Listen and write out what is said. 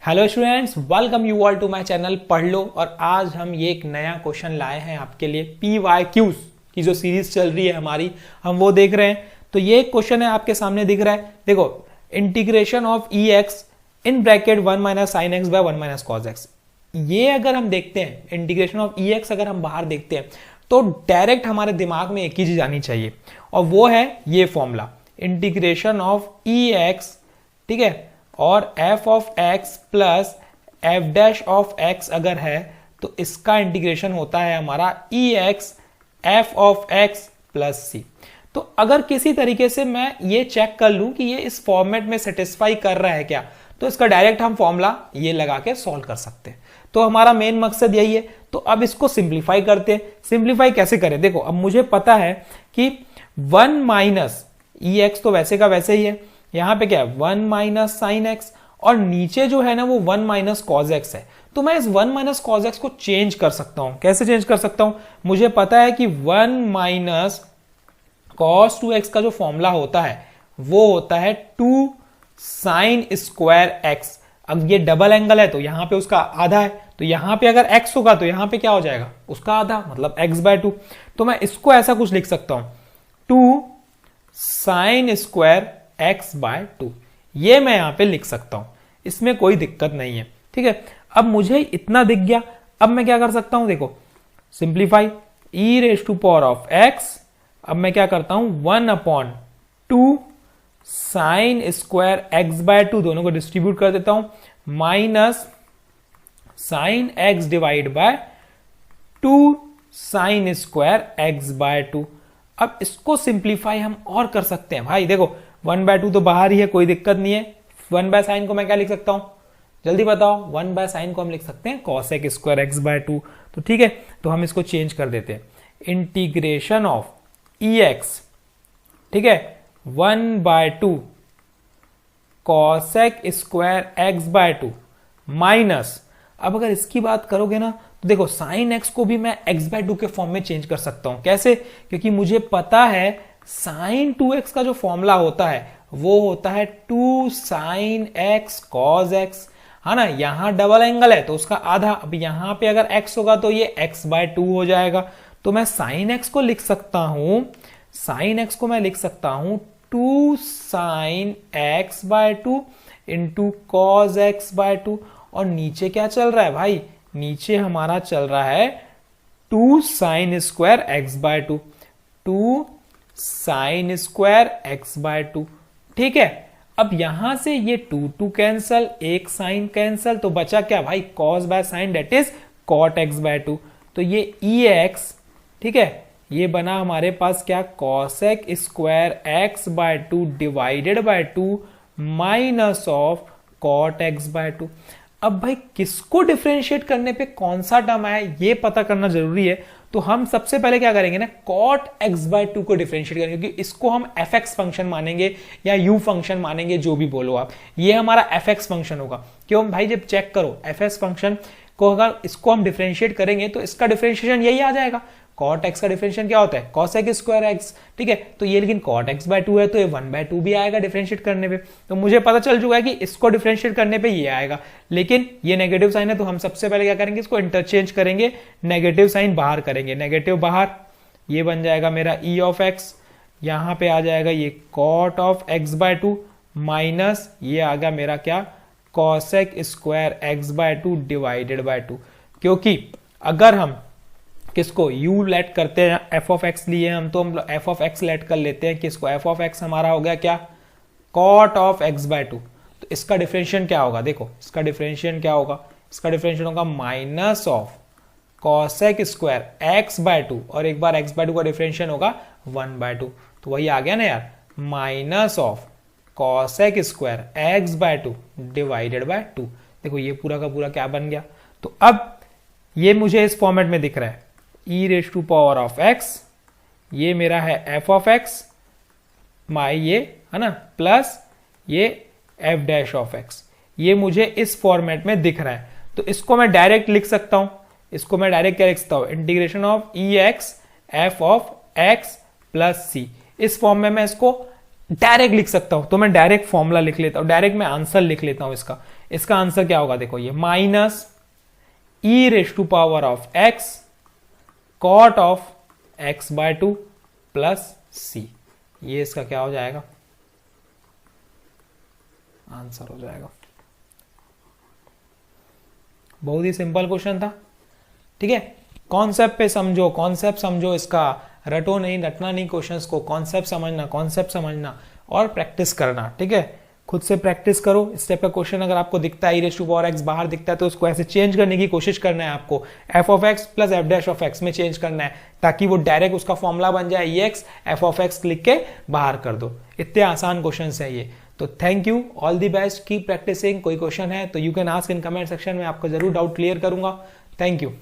Hello students, welcome you all to my channel पढ़ लो। और आज हम ये एक नया क्वेश्चन लाए हैं आपके लिए। PYQs की जो सीरीज चल रही है हमारी, हम वो देख रहे हैं। तो ये एक क्वेश्चन है आपके सामने दिख रहा है, देखो, integration of EX in bracket 1 minus sine x by 1 minus cos x. ये अगर हम देखते हैं इंटीग्रेशन ऑफ EX, अगर हम बाहर देखते हैं तो डायरेक्ट हमारे दिमाग में एक ही चीज आनी चाहिए, और वो है ये फॉर्मूला इंटीग्रेशन ऑफ EX, ठीक है, और f of x plus F dash of x अगर है तो इसका इंटीग्रेशन होता है हमारा EX f of x plus c। तो अगर किसी तरीके से मैं ये चेक कर लूं कि ये इस फॉर्मेट में सेटिस्फाई कर रहा है क्या, तो इसका डायरेक्ट हम फॉर्मूला ये लगा के सॉल्व कर सकते हैं। तो हमारा मेन मकसद यही है। तो अब इसको सिंप्लीफाई करते हैं। सिंप्लीफाई कैसे करें? देखो, अब मुझे पता है कि 1 माइनस EX तो वैसे का वैसे ही है, यहां पे क्या है 1 माइनस साइन एक्स, और नीचे जो है ना वो 1 माइनस कॉज एक्स है। तो मैं इस 1 माइनस कॉज एक्स को चेंज कर सकता हूं। कैसे चेंज कर सकता हूं? मुझे पता है कि 1 माइनस कॉस 2x का जो फॉर्मूला होता है वो होता है 2 साइन स्क्वायर एक्स। अब ये डबल एंगल है तो यहां पे उसका आधा है, तो यहां पे अगर x होगा तो यहां पे क्या हो जाएगा, उसका आधा, मतलब x/2। तो मैं इसको ऐसा कुछ लिख सकता हूं 2 साइन स्क्वायर x/2, ये मैं यहां पे लिख सकता हूं, इसमें कोई दिक्कत नहीं है। ठीक है, अब मुझे इतना दिख गया। अब मैं क्या कर सकता हूं, देखो, simplify e raise to power of x। अब मैं क्या करता हूं 1/2 साइन स्क्वायर x/2, दोनों को डिस्ट्रीब्यूट कर देता हूं, minus sine x divide by 2 sine square x/2। अब इसको सिंप्लीफाई हम और कर सकते हैं भाई। देखो 1/2 तो बाहर ही है, कोई दिक्कत नहीं है। 1 बाय साइन को मैं क्या लिख सकता हूं, जल्दी बताओ। 1 बाय साइन को हम लिख सकते हैं कॉसेक स्क्वायर x/2। तो ठीक है, तो हम इसको चेंज कर देते हैं। इंटीग्रेशन ऑफ EX, ठीक है, 1/2 कॉसेक स्क्वायर x/2 माइनस, अब अगर इसकी बात करोगे ना तो देखो साइन एक्स को भी मैं x/2 के फॉर्म में चेंज कर सकता हूं। कैसे? क्योंकि मुझे पता है साइन 2x का जो फॉर्मूला होता है वो होता है 2 साइन x कॉस x, है ना। यहां डबल एंगल है तो उसका आधा। अब यहां पे अगर x होगा तो ये x/2 हो जाएगा। तो मैं साइन x को लिख सकता हूं, साइन x को मैं लिख सकता हूं 2 sign x/2 into cos x/2। और नीचे क्या चल रहा है भाई, नीचे हमारा चल रहा है 2 sine square x/2, 2 sine square x/2। ठीक है, अब यहां से ये 2 कैंसल, एक साइन कैंसल, तो बचा क्या भाई, cos by sine, that is cot x/2। तो ये EX, ठीक है, ये बना हमारे पास क्या, cosec square x/2 divided by 2 minus of cot x/2। अब भाई किसको डिफरेंशिएट करने पे कौन सा टर्म आया ये पता करना जरूरी है। तो हम सबसे पहले क्या करेंगे ना, cot x/2 को डिफरेंशिएट करेंगे, क्योंकि इसको हम fx फंक्शन मानेंगे या u फंक्शन मानेंगे, जो भी बोलो आप। ये हमारा fx फंक्शन होगा। क्यों भाई, जब चेक करो fx फंक्शन को अगर इसको हम डिफरेंशिएट करेंगे तो इसका डिफरेंशिएशन यही आ जाएगा। cot x का डिफरेंशिएशन क्या होता है, cosec स्क्वायर x। ठीक है, तो ये लेकिन cot x/2 है तो ये 1/2 भी आएगा डिफरेंशिएट करने पे। तो मुझे पता चल चुका है कि इसको डिफरेंशिएट करने पे ये आएगा, लेकिन ये नेगेटिव साइन है तो हम सबसे पहले क्या करेंगे, इसको इंटरचेंज करेंगे, नेगेटिव साइन बाहर करेंगे, नेगेटिव बाहर, ये बन जाएगा मेरा e ऑफ x, यहां पे आ जाएगा ये cot ऑफ x/2 माइनस ये आ गया मेरा क्या, cosec square x/2 divided by 2। क्योंकि अगर हम किसको u लेट करते हैं, f ऑफ x लिए हम, तो हम f ऑफ x लेट कर लेते हैं। किसको, f ऑफ x हमारा हो गया क्या, cot ऑफ x/2। तो इसका डिफरेंशिएशन क्या होगा, देखो इसका डिफरेंशिएशन क्या होगा, इसका डिफरेंशिएशन होगा minus of cosec square x/2, और एक बार x/2 का डिफरेंशिएशन होगा 1/2। तो वही आ गया ना यार, minus of cosec square x/2 divided by 2। देखो ये पूरा का पूरा क्या बन गया। तो अब ये मुझे इस फॉर्मेट में दिख रहा है e raise to power of x, ये मेरा है f ऑफ x माई ये, है ना, प्लस ये f डैश ऑफ x, ये मुझे इस फॉर्मेट में दिख रहा है। तो इसको मैं डायरेक्ट लिख सकता हूं, इसको मैं डायरेक्ट क्या लिख सकता हूं, integration of EX f of x plus c। इस फॉर्म में मैं इसको डायरेक्ट लिख सकता हूं। तो मैं डायरेक्ट फॉर्मूला लिख लेता हूं, डायरेक्ट मैं आंसर लिख लेता हूं इसका। इसका आंसर क्या होगा, देखो ये minus e raise to power of x cot of x by two plus c, ये इसका क्या हो जाएगा, आंसर हो जाएगा। बहुत ही सिंपल क्वेश्चन था, ठीक है। कॉन्सेप्ट पे समझो, कॉन्सेप्ट समझो, इसका रटो नहीं, रटना नहीं क्वेश्चंस को, कॉन्सेप्ट समझना और प्रैक्टिस करना, ठीक है। खुद से प्रैक्टिस करो। इस टाइप का क्वेश्चन अगर आपको दिखता है, e raise to power x बाहर दिखता है, तो उसको ऐसे चेंज करने की कोशिश करना है आपको, F of x plus F dash of x में चेंज करना है, ताकि वो डायरेक्ट उसका फॉर्मूला बन जाए ई एक्स एफ ऑफ एक्स लिख के बाहर कर दो। इतने आसान क्वेश्चन है ये। तो thank you, all the best, keep practising. कोई क्वेश्चन है तो you can ask in comment section में, आपका जरूर डाउट क्लियर करूंगा। Thank you.